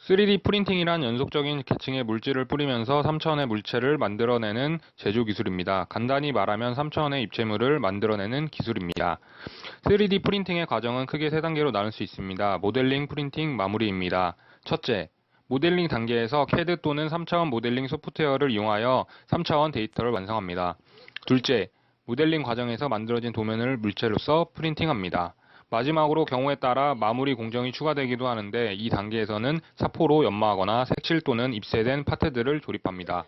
3D 프린팅이란 연속적인 계층의 물질을 뿌리면서 3차원의 물체를 만들어내는 제조 기술입니다. 간단히 말하면 3차원의 입체물을 만들어내는 기술입니다. 3D 프린팅의 과정은 크게 세 단계로 나눌 수 있습니다. 모델링, 프린팅, 마무리입니다. 첫째, 모델링 단계에서 CAD 또는 3차원 모델링 소프트웨어를 이용하여 3차원 데이터를 완성합니다. 둘째, 모델링 과정에서 만들어진 도면을 물체로서 프린팅합니다. 마지막으로 경우에 따라 마무리 공정이 추가되기도 하는데 이 단계에서는 사포로 연마하거나 색칠 또는 입쇄된 파트들을 조립합니다.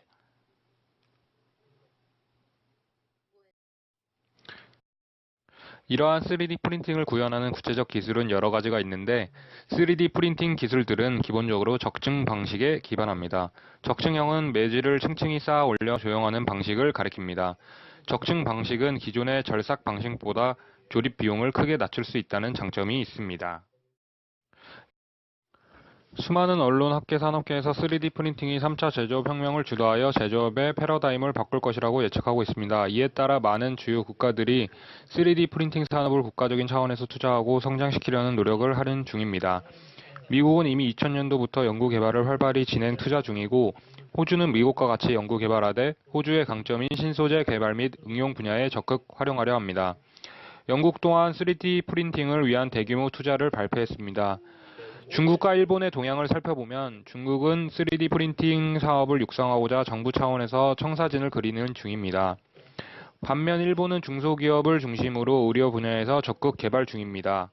이러한 3D 프린팅을 구현하는 구체적 기술은 여러 가지가 있는데 3D 프린팅 기술들은 기본적으로 적층 방식에 기반합니다. 적층형은 매질을 층층이 쌓아 올려 조형하는 방식을 가리킵니다. 적층 방식은 기존의 절삭 방식보다 조립 비용을 크게 낮출 수 있다는 장점이 있습니다. 수많은 언론, 학계, 산업계에서 3D 프린팅이 3차 제조업 혁명을 주도하여 제조업의 패러다임을 바꿀 것이라고 예측하고 있습니다. 이에 따라 많은 주요 국가들이 3D 프린팅 산업을 국가적인 차원에서 투자하고 성장시키려는 노력을 하는 중입니다. 미국은 이미 2000년도부터 연구 개발을 활발히 진행 투자 중이고 호주는 미국과 같이 연구 개발하되 호주의 강점인 신소재 개발 및 응용 분야에 적극 활용하려 합니다. 영국 또한 3D 프린팅을 위한 대규모 투자를 발표했습니다. 중국과 일본의 동향을 살펴보면 중국은 3D 프린팅 사업을 육성하고자 정부 차원에서 청사진을 그리는 중입니다. 반면 일본은 중소기업을 중심으로 의료 분야에서 적극 개발 중입니다.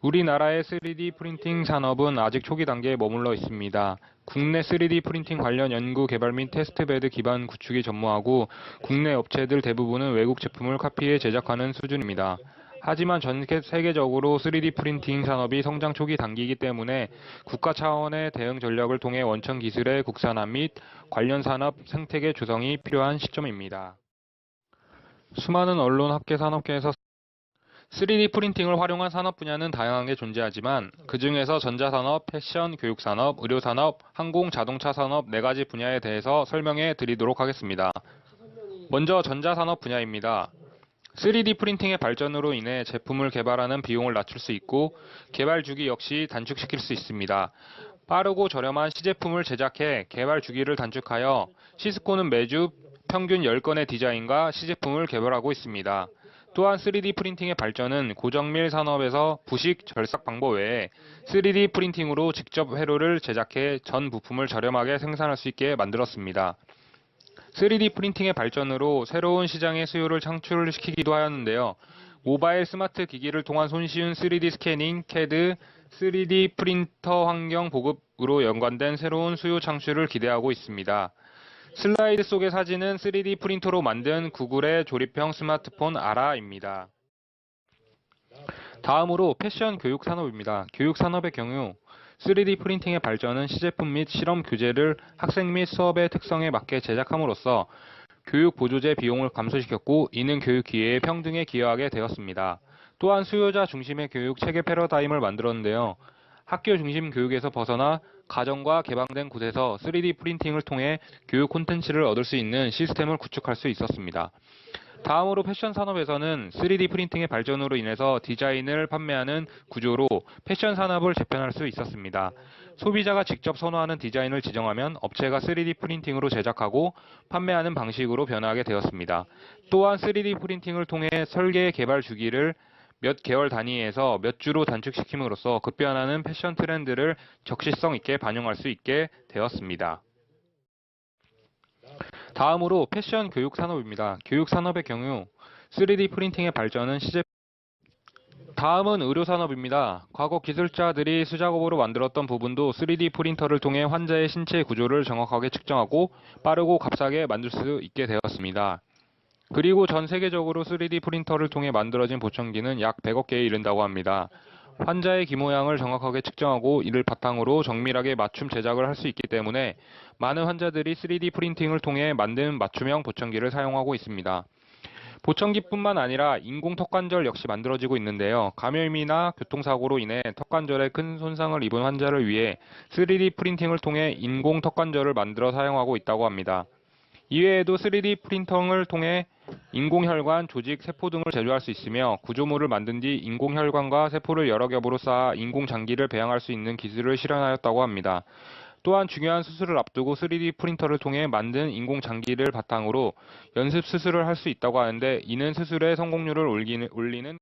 우리나라의 3D 프린팅 산업은 아직 초기 단계에 머물러 있습니다. 국내 3D 프린팅 관련 연구 개발 및 테스트베드 기반 구축이 전무하고 국내 업체들 대부분은 외국 제품을 카피해 제작하는 수준입니다. 하지만 전 세계적으로 3D 프린팅 산업이 성장 초기 단계이기 때문에 국가 차원의 대응 전략을 통해 원천 기술의 국산화 및 관련 산업 생태계 조성이 필요한 시점입니다. 수많은 언론, 학계, 산업계에서 3D 프린팅을 활용한 산업 분야는 다양하게 존재하지만 그 중에서 전자산업, 패션, 교육산업, 의료산업, 항공, 자동차 산업 4가지 분야에 대해서 설명해 드리도록 하겠습니다. 먼저 전자산업 분야입니다. 3D 프린팅의 발전으로 인해 제품을 개발하는 비용을 낮출 수 있고 개발 주기 역시 단축시킬 수 있습니다. 빠르고 저렴한 시제품을 제작해 개발 주기를 단축하여 시스코는 매주 평균 10건의 디자인과 시제품을 개발하고 있습니다. 또한 3D 프린팅의 발전은 고정밀 산업에서 부식 절삭 방법 외에 3D 프린팅으로 직접 회로를 제작해 전 부품을 저렴하게 생산할 수 있게 만들었습니다. 3D 프린팅의 발전으로 새로운 시장의 수요를 창출시키기도 하였는데요. 모바일 스마트 기기를 통한 손쉬운 3D 스캐닝, CAD, 3D 프린터 환경 보급으로 연관된 새로운 수요 창출을 기대하고 있습니다. 슬라이드 속의 사진은 3D 프린터로 만든 구글의 조립형 스마트폰 아라입니다. 다음으로 패션 교육 산업입니다. 교육 산업의 경우 3D 프린팅의 발전은 시제품 및 실험 교재를 학생 및 수업의 특성에 맞게 제작함으로써 교육 보조제 비용을 감소시켰고 이는 교육 기회의 평등에 기여하게 되었습니다. 또한 수요자 중심의 교육 체계 패러다임을 만들었는데요. 학교 중심 교육에서 벗어나 가정과 개방된 곳에서 3D 프린팅을 통해 교육 콘텐츠를 얻을 수 있는 시스템을 구축할 수 있었습니다. 다음으로 패션 산업에서는 3D 프린팅의 발전으로 인해서 디자인을 판매하는 구조로 패션 산업을 재편할 수 있었습니다. 소비자가 직접 선호하는 디자인을 지정하면 업체가 3D 프린팅으로 제작하고 판매하는 방식으로 변화하게 되었습니다. 또한 3D 프린팅을 통해 설계 개발 주기를 몇 개월 단위에서 몇 주로 단축시킴으로써 급변하는 패션 트렌드를 적시성 있게 반영할 수 있게 되었습니다. 다음으로 패션 교육 산업입니다. 교육 산업의 경우 3D 프린팅의 발전은 다음은 의료 산업입니다. 과거 기술자들이 수작업으로 만들었던 부분도 3D 프린터를 통해 환자의 신체 구조를 정확하게 측정하고 빠르고 값싸게 만들 수 있게 되었습니다. 그리고 전 세계적으로 3D 프린터를 통해 만들어진 보청기는 약 100억 개에 이른다고 합니다. 환자의 귀 모양을 정확하게 측정하고 이를 바탕으로 정밀하게 맞춤 제작을 할 수 있기 때문에 많은 환자들이 3D 프린팅을 통해 만든 맞춤형 보청기를 사용하고 있습니다. 보청기뿐만 아니라 인공 턱관절 역시 만들어지고 있는데요. 감염이나 교통사고로 인해 턱관절에 큰 손상을 입은 환자를 위해 3D 프린팅을 통해 인공 턱관절을 만들어 사용하고 있다고 합니다. 이외에도 3D 프린터를 통해 인공혈관, 조직, 세포 등을 제조할 수 있으며 구조물을 만든 뒤 인공혈관과 세포를 여러 겹으로 쌓아 인공장기를 배양할 수 있는 기술을 실현하였다고 합니다. 또한 중요한 수술을 앞두고 3D 프린터를 통해 만든 인공장기를 바탕으로 연습 수술을 할 수 있다고 하는데 이는 수술의 성공률을 올리는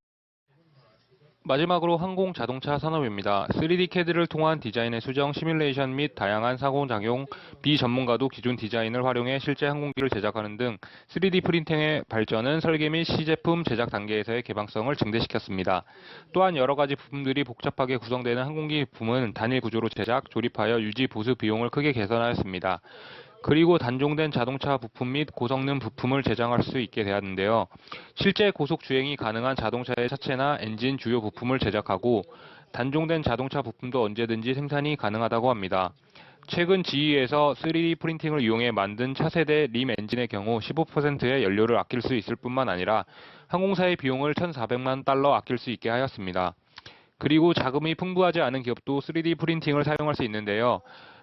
마지막으로 항공 자동차 산업입니다. 3D CAD를 통한 디자인의 수정, 시뮬레이션 및 다양한 상호작용, 비전문가도 기존 디자인을 활용해 실제 항공기를 제작하는 등 3D 프린팅의 발전은 설계 및 시제품 제작 단계에서의 개방성을 증대시켰습니다. 또한 여러 가지 부품들이 복잡하게 구성되는 항공기 부품은 단일 구조로 제작, 조립하여 유지, 보수 비용을 크게 개선하였습니다. 그리고 단종된 자동차 부품 및 고성능 부품을 제작할 수 있게 되었는데요. 실제 고속 주행이 가능한 자동차의 차체나 엔진 주요 부품을 제작하고 단종된 자동차 부품도 언제든지 생산이 가능하다고 합니다. 최근 GE에서 3D 프린팅을 이용해 만든 차세대 림 엔진의 경우 15%의 연료를 아낄 수 있을 뿐만 아니라 항공사의 비용을 1,400만 달러 아낄 수 있게 하였습니다. 그리고 자금이 풍부하지 않은 기업도 3D 프린팅을 사용할 수 있는데요.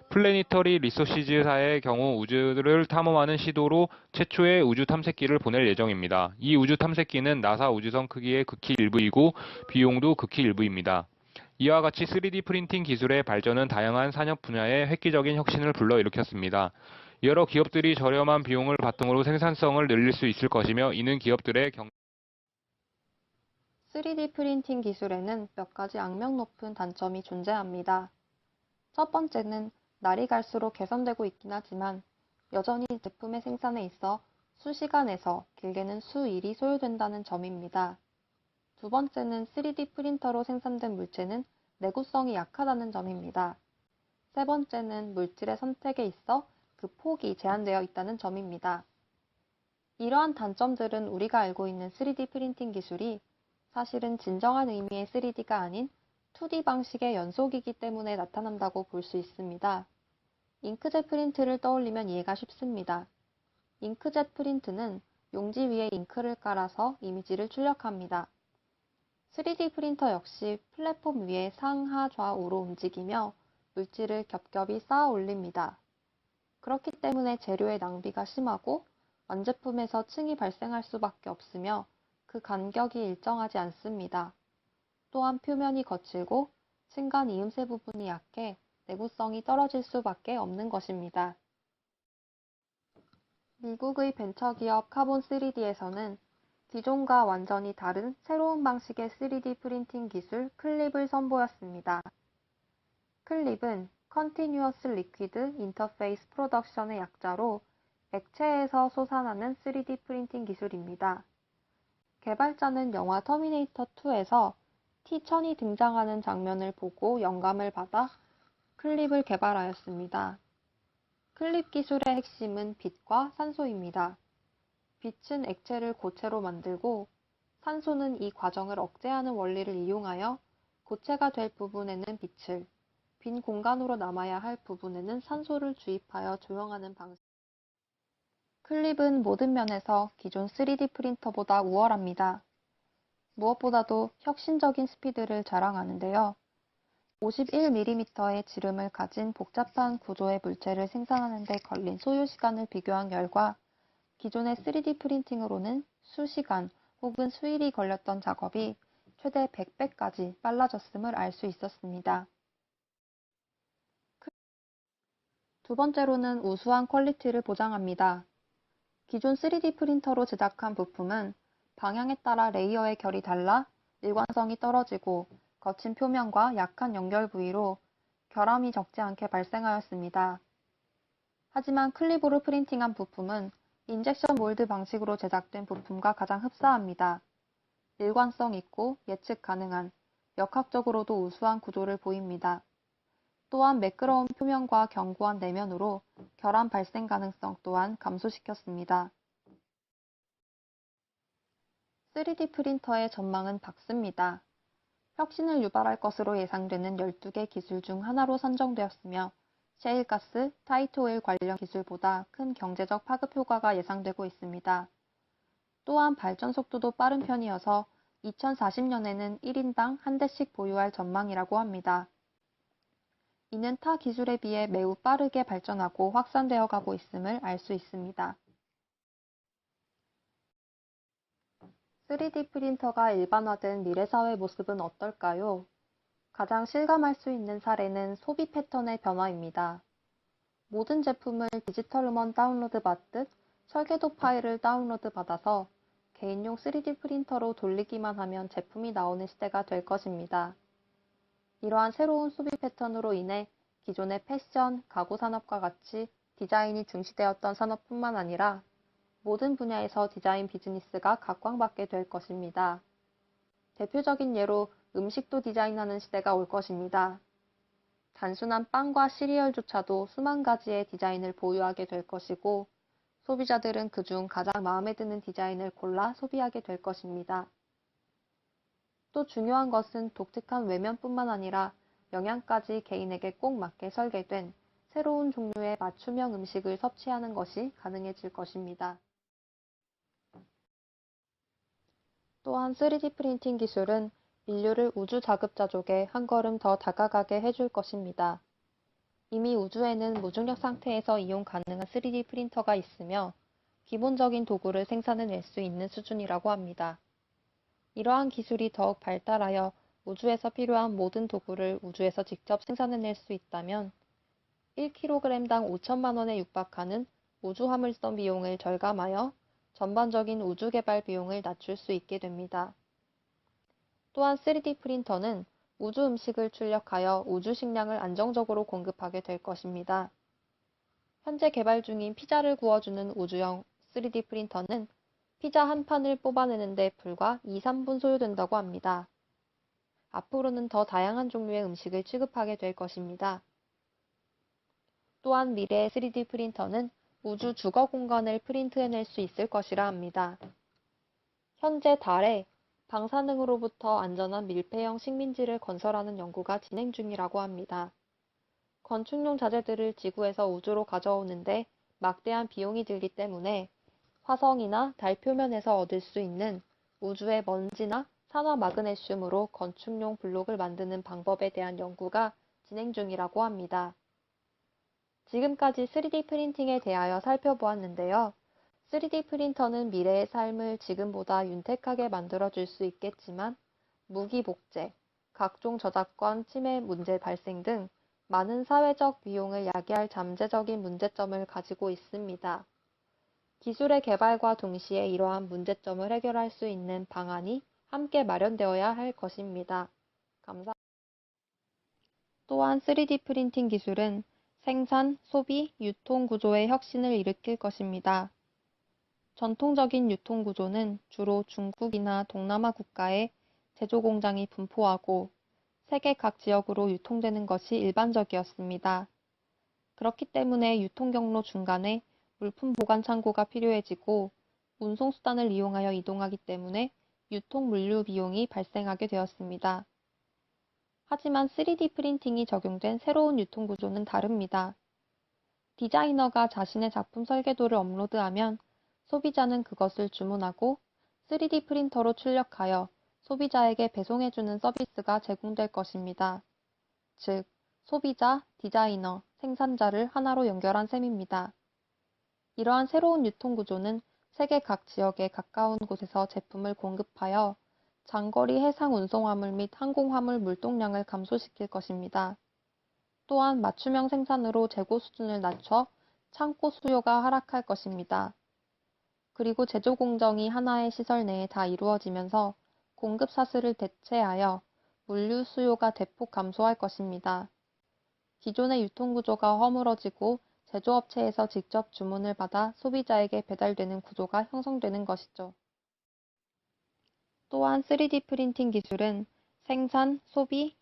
플래니터리 리소시즈사의 경우 우주를 탐험하는 시도로 최초의 우주 탐색기를 보낼 예정입니다. 이 우주 탐색기는 나사 우주선 크기의 극히 일부이고 비용도 극히 일부입니다. 이와 같이 3D 프린팅 기술의 발전은 다양한 산업 분야에 획기적인 혁신을 불러일으켰습니다. 여러 기업들이 저렴한 비용을 바탕으로 생산성을 늘릴 수 있을 것이며 이는 기업들의 3D 프린팅 기술에는 몇 가지 악명 높은 단점이 존재합니다. 첫 번째는 날이 갈수록 개선되고 있긴 하지만 여전히 제품의 생산에 있어 수시간에서 길게는 수일이 소요된다는 점입니다. 두 번째는 3D 프린터로 생산된 물체는 내구성이 약하다는 점입니다. 세 번째는 물질의 선택에 있어 그 폭이 제한되어 있다는 점입니다. 이러한 단점들은 우리가 알고 있는 3D 프린팅 기술이 사실은 진정한 의미의 3D가 아닌 2D 방식의 연속이기 때문에 나타난다고 볼 수 있습니다. 잉크젯 프린트를 떠올리면 이해가 쉽습니다. 잉크젯 프린트는 용지 위에 잉크를 깔아서 이미지를 출력합니다. 3D 프린터 역시 플랫폼 위에 상하 좌우로 움직이며 물질을 겹겹이 쌓아 올립니다. 그렇기 때문에 재료의 낭비가 심하고 완제품에서 층이 발생할 수밖에 없으며 그 간격이 일정하지 않습니다. 또한 표면이 거칠고 층간 이음새 부분이 약해 내구성이 떨어질 수밖에 없는 것입니다. 미국의 벤처기업 카본3D에서는 기존과 완전히 다른 새로운 방식의 3D 프린팅 기술 클립을 선보였습니다. 클립은 Continuous Liquid Interface Production의 약자로 액체에서 솟아나는 3D 프린팅 기술입니다. 개발자는 영화 터미네이터 2에서 T-1000이 등장하는 장면을 보고 영감을 받아 클립을 개발하였습니다. 클립 기술의 핵심은 빛과 산소입니다. 빛은 액체를 고체로 만들고 산소는 이 과정을 억제하는 원리를 이용하여 고체가 될 부분에는 빛을, 빈 공간으로 남아야 할 부분에는 산소를 주입하여 조형하는 방식. 클립은 모든 면에서 기존 3D 프린터보다 우월합니다. 무엇보다도 혁신적인 스피드를 자랑하는데요. 51mm의 지름을 가진 복잡한 구조의 물체를 생산하는 데 걸린 소요 시간을 비교한 결과 기존의 3D 프린팅으로는 수시간 혹은 수일이 걸렸던 작업이 최대 100배까지 빨라졌음을 알 수 있었습니다. 두 번째로는 우수한 퀄리티를 보장합니다. 기존 3D 프린터로 제작한 부품은 방향에 따라 레이어의 결이 달라 일관성이 떨어지고 거친 표면과 약한 연결 부위로 결함이 적지 않게 발생하였습니다. 하지만 클립으로 프린팅한 부품은 인젝션 몰드 방식으로 제작된 부품과 가장 흡사합니다. 일관성 있고 예측 가능한, 역학적으로도 우수한 구조를 보입니다. 또한 매끄러운 표면과 견고한 내면으로 결함 발생 가능성 또한 감소시켰습니다. 3D 프린터의 전망은 밝습니다. 혁신을 유발할 것으로 예상되는 12개 기술 중 하나로 선정되었으며 셰일가스, 타이트오일 관련 기술보다 큰 경제적 파급 효과가 예상되고 있습니다. 또한 발전 속도도 빠른 편이어서 2040년에는 1인당 한 대씩 보유할 전망이라고 합니다. 이는 타 기술에 비해 매우 빠르게 발전하고 확산되어 가고 있음을 알 수 있습니다. 3D 프린터가 일반화된 미래 사회 모습은 어떨까요? 가장 실감할 수 있는 사례는 소비 패턴의 변화입니다. 모든 제품을 디지털 음원 다운로드 받듯 설계도 파일을 다운로드 받아서 개인용 3D 프린터로 돌리기만 하면 제품이 나오는 시대가 될 것입니다. 이러한 새로운 소비 패턴으로 인해 기존의 패션, 가구 산업과 같이 디자인이 중시되었던 산업뿐만 아니라 모든 분야에서 디자인 비즈니스가 각광받게 될 것입니다. 대표적인 예로 음식도 디자인하는 시대가 올 것입니다. 단순한 빵과 시리얼조차도 수만 가지의 디자인을 보유하게 될 것이고, 소비자들은 그중 가장 마음에 드는 디자인을 골라 소비하게 될 것입니다. 또 중요한 것은 독특한 외면뿐만 아니라 영양까지 개인에게 꼭 맞게 설계된 새로운 종류의 맞춤형 음식을 섭취하는 것이 가능해질 것입니다. 또한 3D 프린팅 기술은 인류를 우주 자급자족에 한 걸음 더 다가가게 해줄 것입니다. 이미 우주에는 무중력 상태에서 이용 가능한 3D 프린터가 있으며 기본적인 도구를 생산해낼 수 있는 수준이라고 합니다. 이러한 기술이 더욱 발달하여 우주에서 필요한 모든 도구를 우주에서 직접 생산해낼 수 있다면 1kg당 5천만 원에 육박하는 우주 화물선 비용을 절감하여 전반적인 우주 개발 비용을 낮출 수 있게 됩니다. 또한 3D 프린터는 우주 음식을 출력하여 우주 식량을 안정적으로 공급하게 될 것입니다. 현재 개발 중인 피자를 구워주는 우주형 3D 프린터는 피자 한 판을 뽑아내는데 불과 2~3분 소요된다고 합니다. 앞으로는 더 다양한 종류의 음식을 취급하게 될 것입니다. 또한 미래의 3D 프린터는 우주 주거 공간을 프린트해낼 수 있을 것이라 합니다. 현재 달에 방사능으로부터 안전한 밀폐형 식민지를 건설하는 연구가 진행 중이라고 합니다. 건축용 자재들을 지구에서 우주로 가져오는데 막대한 비용이 들기 때문에 화성이나 달 표면에서 얻을 수 있는 우주의 먼지나 산화 마그네슘으로 건축용 블록을 만드는 방법에 대한 연구가 진행 중이라고 합니다. 지금까지 3D 프린팅에 대하여 살펴보았는데요. 3D 프린터는 미래의 삶을 지금보다 윤택하게 만들어줄 수 있겠지만 무기 복제, 각종 저작권 침해 문제 발생 등 많은 사회적 비용을 야기할 잠재적인 문제점을 가지고 있습니다. 기술의 개발과 동시에 이러한 문제점을 해결할 수 있는 방안이 함께 마련되어야 할 것입니다. 감사합니다. 또한 3D 프린팅 기술은 생산, 소비, 유통 구조의 혁신을 일으킬 것입니다. 전통적인 유통 구조는 주로 중국이나 동남아 국가에 제조 공장이 분포하고 세계 각 지역으로 유통되는 것이 일반적이었습니다. 그렇기 때문에 유통 경로 중간에 물품 보관 창고가 필요해지고 운송수단을 이용하여 이동하기 때문에 유통 물류 비용이 발생하게 되었습니다. 하지만 3D 프린팅이 적용된 새로운 유통 구조는 다릅니다. 디자이너가 자신의 작품 설계도를 업로드하면 소비자는 그것을 주문하고 3D 프린터로 출력하여 소비자에게 배송해주는 서비스가 제공될 것입니다. 즉, 소비자, 디자이너, 생산자를 하나로 연결한 셈입니다. 이러한 새로운 유통구조는 세계 각 지역에 가까운 곳에서 제품을 공급하여 장거리 해상 운송화물 및 항공화물 물동량을 감소시킬 것입니다. 또한 맞춤형 생산으로 재고 수준을 낮춰 창고 수요가 하락할 것입니다. 그리고 제조 공정이 하나의 시설 내에 다 이루어지면서 공급 사슬을 대체하여 물류 수요가 대폭 감소할 것입니다. 기존의 유통구조가 허물어지고 제조업체에서 직접 주문을 받아 소비자에게 배달되는 구조가 형성되는 것이죠. 또한 3D 프린팅 기술은 생산, 소비,